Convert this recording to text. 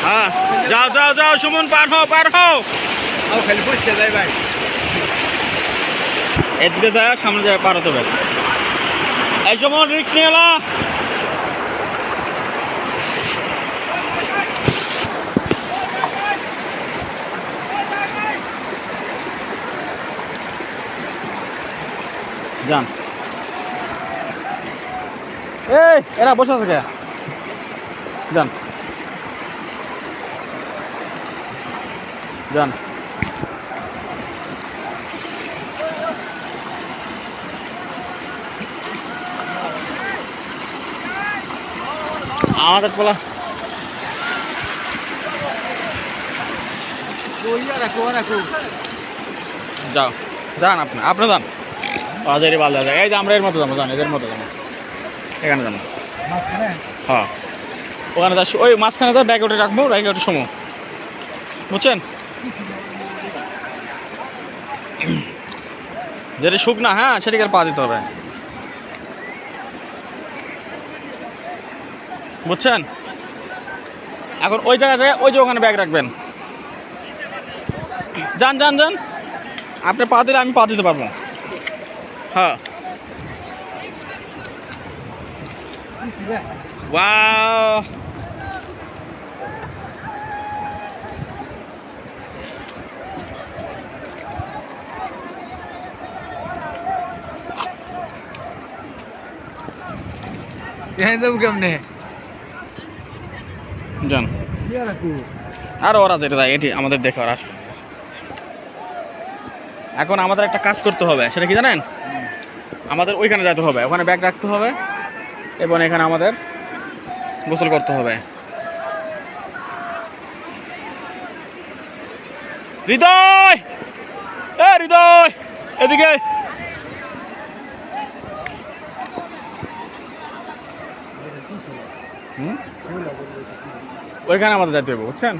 হ্যাঁ যাও যাও যাও সুমন, পার হও পার হও। খালি বসে যাই ভাই। এদিকে যায় সামনে যায়, পার হতে হবে। এই সুমন রিস্ক নিয়ে এলা। যান। এই এরা বসে আছে কে? যান যান। আমাদের পোলা যাও, যান আপনি, আপনি যান। বাজারে ভালো জায়গা, এই যে আমরা এর মতো যাবো, যান এদের মতো যাবো, এখানে যাবো। হ্যাঁ ওখানে যা, ওই মাঝখানে যা ব্যাগ উঠে রাখবো, ব্যাগে উঠে সময়, বুঝছেন? যেটা শুকনা, হ্যাঁ সেটাকে পা দিতে হবে, বুঝছেন? এখন ওই জায়গায় ওই যে ওখানে ব্যাগ রাখবেন। যান যান যান, আপনি পা দিলে আমি পা দিতে পারবো। হ্যাঁ ওয়াও, যাবো কেমনে? যান। আর ওরা যেটা যায় এটি আমাদের দেখে ওরা আসবে। এখন আমাদের একটা কাজ করতে হবে, সেটা কি জানেন? আমাদের ওইখানে যেতে হবে, ওখানে ব্যাগ রাখতে হবে এবং এখানে আমাদের গোসল করতে হবে। হৃদয়, এ হৃদয় এদিকে। ওইখানে আমাদের যেতে হবে, বুঝছেন?